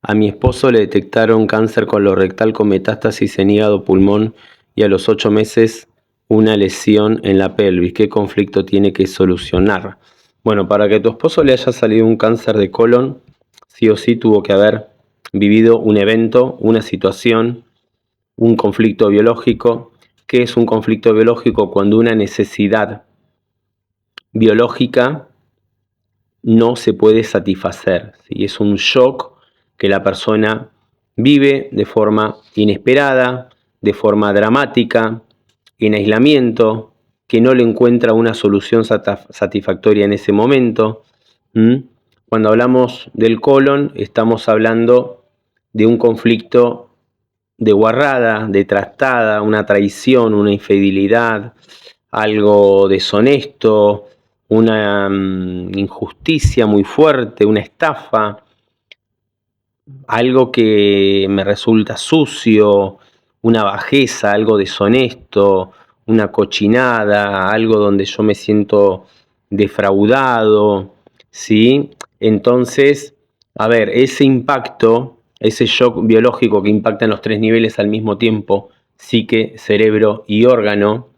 A mi esposo le detectaron cáncer colorectal con metástasis en hígado, pulmón y a los 8 meses una lesión en la pelvis. ¿Qué conflicto tiene que solucionar? Bueno, para que a tu esposo le haya salido un cáncer de colon, sí o sí tuvo que haber vivido un evento, una situación, un conflicto biológico. ¿Qué es un conflicto biológico? Cuando una necesidad biológica no se puede satisfacer, ¿sí? Es un shock que la persona vive de forma inesperada, de forma dramática, en aislamiento, que no le encuentra una solución satisfactoria en ese momento. Cuando hablamos del colon, estamos hablando de un conflicto de guarrada, de trastada, una traición, una infidelidad, algo deshonesto, una injusticia muy fuerte, una estafa, algo que me resulta sucio, una bajeza, algo deshonesto, una cochinada, algo donde yo me siento defraudado, ¿sí? Entonces, a ver, ese impacto, ese shock biológico que impacta en los 3 niveles al mismo tiempo, psique, cerebro y órgano,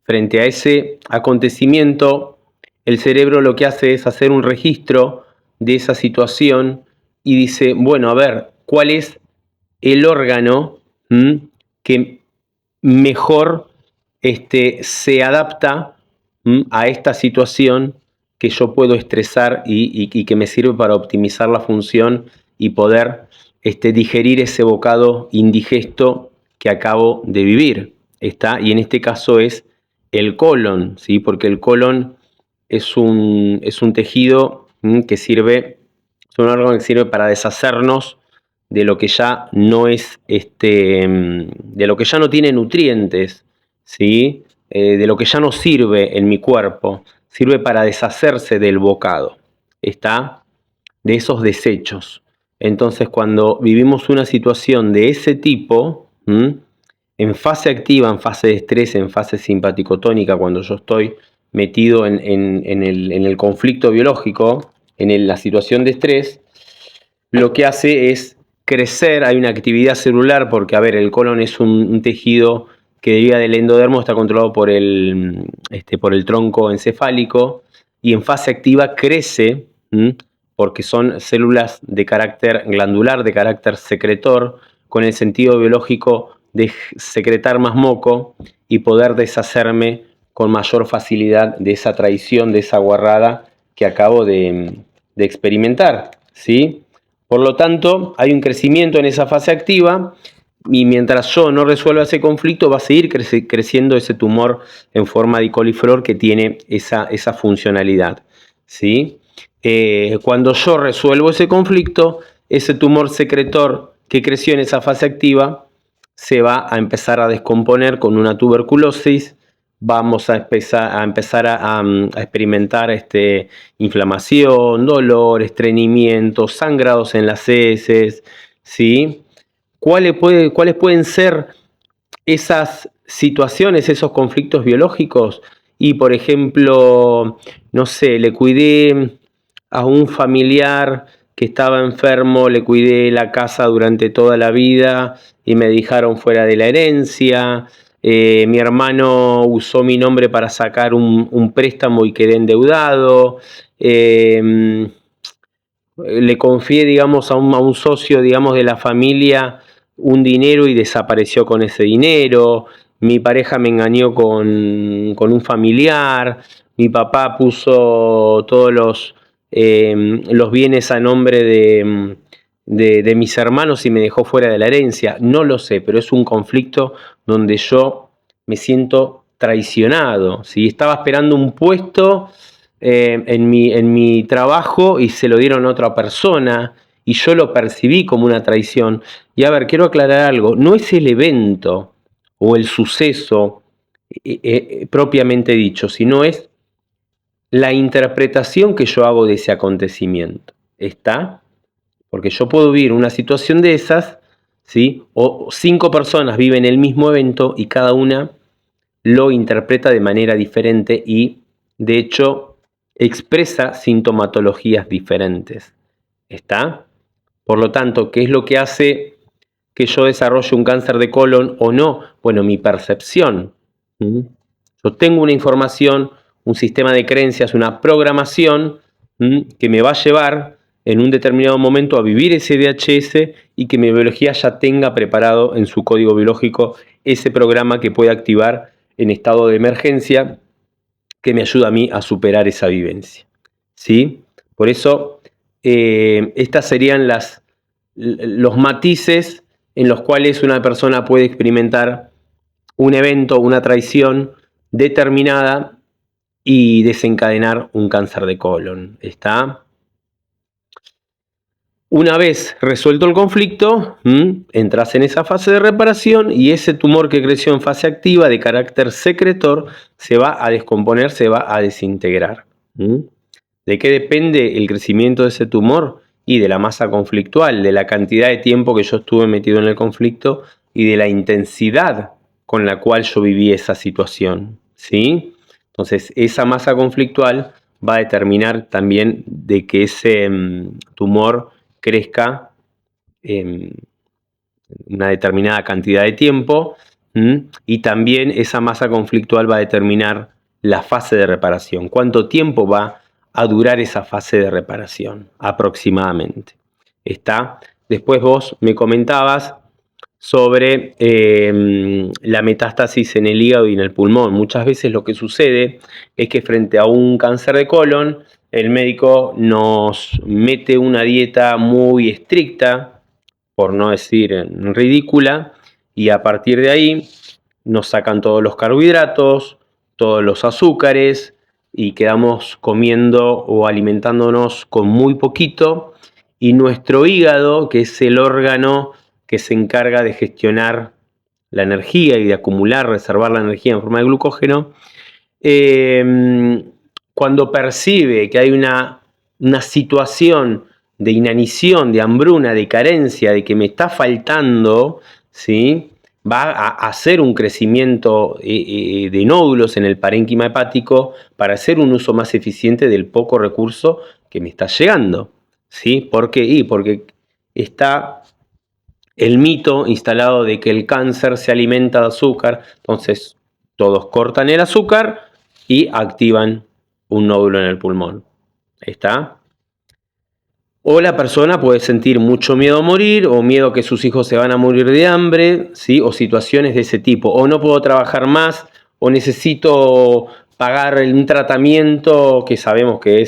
frente a ese acontecimiento, el cerebro lo que hace es hacer un registro de esa situación y dice, bueno, a ver, ¿cuál es el órgano que mejor se adapta a esta situación que yo puedo estresar y que me sirve para optimizar la función y poder digerir ese bocado indigesto que acabo de vivir? Y en este caso es el colon, ¿sí? Porque el colon es un tejido que sirve, es un órgano que sirve para deshacernos de lo que ya no es, de lo que ya no tiene nutrientes, ¿sí? De lo que ya no sirve en mi cuerpo, sirve para deshacerse del bocado, ¿está? De esos desechos. Entonces, cuando vivimos una situación de ese tipo, en fase activa, en fase de estrés, en fase simpaticotónica, cuando yo estoy metido en el conflicto biológico, la situación de estrés, lo que hace es crecer, hay una actividad celular, porque, a ver, el colon es un tejido que deriva del endodermo, está controlado por el tronco encefálico, y en fase activa crece, porque son células de carácter glandular, de carácter secretor, con el sentido biológico de secretar más moco y poder deshacerme con mayor facilidad de esa traición, de esa guarrada que acabo de experimentar, ¿sí? Por lo tanto, hay un crecimiento en esa fase activa y mientras yo no resuelva ese conflicto va a seguir creciendo ese tumor en forma de coliflor que tiene esa funcionalidad, ¿sí? Cuando yo resuelvo ese conflicto, ese tumor secretor que creció en esa fase activa se va a empezar a descomponer con una tuberculosis. Vamos a empezar a experimentar inflamación, dolor, estreñimiento, sangrados en las heces, ¿sí? ¿Cuáles pueden ser esas situaciones, esos conflictos biológicos? Y, por ejemplo, no sé, le cuidé a un familiar que estaba enfermo, le cuidé la casa durante toda la vida y me dejaron fuera de la herencia. Mi hermano usó mi nombre para sacar un préstamo y quedé endeudado. Le confié, digamos, a un socio, digamos, de la familia un dinero y desapareció con ese dinero. Mi pareja me engañó con un familiar. Mi papá puso todos los bienes a nombre de mis hermanos y me dejó fuera de la herencia. No lo sé, pero es un conflicto donde yo me siento traicionado, ¿sí? Estaba esperando un puesto en mi trabajo y se lo dieron a otra persona y yo lo percibí como una traición. Y, a ver, quiero aclarar algo, no es el evento o el suceso propiamente dicho, sino es la interpretación que yo hago de ese acontecimiento. ¿Está? Porque yo puedo vivir una situación de esas, ¿sí? O 5 personas viven el mismo evento y cada una lo interpreta de manera diferente y, de hecho, expresa sintomatologías diferentes. ¿Está? Por lo tanto, ¿qué es lo que hace que yo desarrolle un cáncer de colon o no? Bueno, mi percepción. Yo tengo una información, un sistema de creencias, una programación que me va a llevar en un determinado momento a vivir ese DHS y que mi biología ya tenga preparado en su código biológico ese programa que puede activar en estado de emergencia que me ayuda a mí a superar esa vivencia. ¿Sí? Por eso, estas serían los matices en los cuales una persona puede experimentar un evento, una traición determinada y desencadenar un cáncer de colon. ¿Está? Una vez resuelto el conflicto, entras en esa fase de reparación y ese tumor que creció en fase activa de carácter secretor se va a descomponer, se va a desintegrar. ¿De qué depende el crecimiento de ese tumor? Y de la masa conflictual, de la cantidad de tiempo que yo estuve metido en el conflicto y de la intensidad con la cual yo viví esa situación. ¿Sí? Entonces, esa masa conflictual va a determinar también de que ese tumor crezca una determinada cantidad de tiempo y también esa masa conflictual va a determinar la fase de reparación. ¿Cuánto tiempo va a durar esa fase de reparación aproximadamente? ¿Está? Después vos me comentabas sobre la metástasis en el hígado y en el pulmón. Muchas veces lo que sucede es que frente a un cáncer de colon, el médico nos mete una dieta muy estricta, por no decir ridícula, y a partir de ahí nos sacan todos los carbohidratos, todos los azúcares, y quedamos comiendo o alimentándonos con muy poquito, y nuestro hígado, que es el órgano que se encarga de gestionar la energía y de acumular, reservar la energía en forma de glucógeno, cuando percibe que hay una situación de inanición, de hambruna, de carencia, de que me está faltando, ¿sí?, va a hacer un crecimiento de nódulos en el parénquima hepático para hacer un uso más eficiente del poco recurso que me está llegando. ¿Sí? ¿Por qué? Porque está el mito instalado de que el cáncer se alimenta de azúcar, entonces todos cortan el azúcar y activan un nódulo en el pulmón. ¿Está? O la persona puede sentir mucho miedo a morir, o miedo que sus hijos se van a morir de hambre, ¿sí?, o situaciones de ese tipo. O no puedo trabajar más, o necesito pagar un tratamiento que sabemos que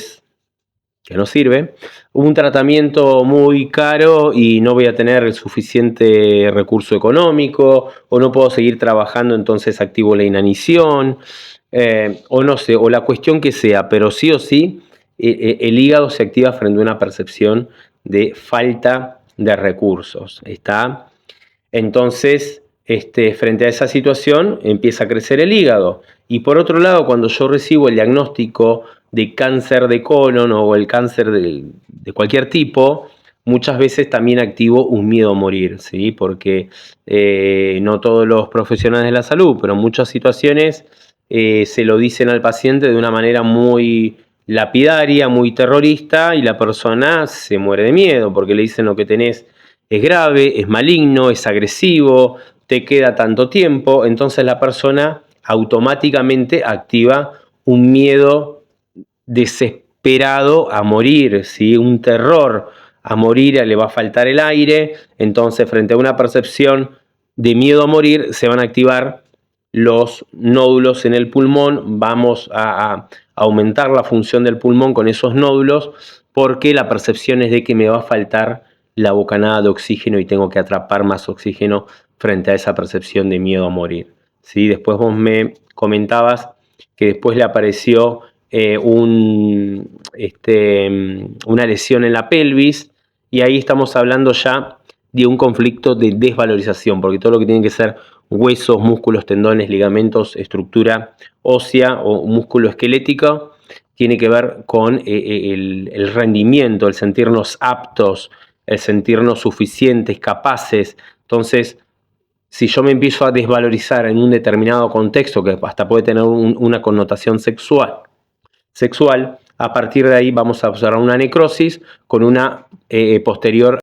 no sirve, un tratamiento muy caro y no voy a tener el suficiente recurso económico, o no puedo seguir trabajando, entonces activo la inanición, o no sé, o la cuestión que sea, pero sí o sí, el hígado se activa frente a una percepción de falta de recursos. ¿Está? Entonces, frente a esa situación empieza a crecer el hígado. Y por otro lado, cuando yo recibo el diagnóstico de cáncer de colon o el cáncer de cualquier tipo, muchas veces también activo un miedo a morir, ¿sí? Porque no todos los profesionales de la salud, pero en muchas situaciones se lo dicen al paciente de una manera muy lapidaria, muy terrorista, y la persona se muere de miedo porque le dicen lo que tenés es grave, es maligno, es agresivo, te queda tanto tiempo, entonces la persona automáticamente activa un miedo desesperado a morir, ¿sí?, un terror a morir, le va a faltar el aire, entonces frente a una percepción de miedo a morir se van a activar los nódulos en el pulmón, vamos a aumentar la función del pulmón con esos nódulos porque la percepción es de que me va a faltar la bocanada de oxígeno y tengo que atrapar más oxígeno frente a esa percepción de miedo a morir. ¿Sí? Después vos me comentabas que después le apareció una lesión en la pelvis y ahí estamos hablando ya de un conflicto de desvalorización, porque todo lo que tiene que ser huesos, músculos, tendones, ligamentos, estructura ósea o músculo esquelético, tiene que ver con el rendimiento, el sentirnos aptos, el sentirnos suficientes, capaces. Entonces, si yo me empiezo a desvalorizar en un determinado contexto, que hasta puede tener una connotación sexual, a partir de ahí vamos a observar una necrosis con una posterior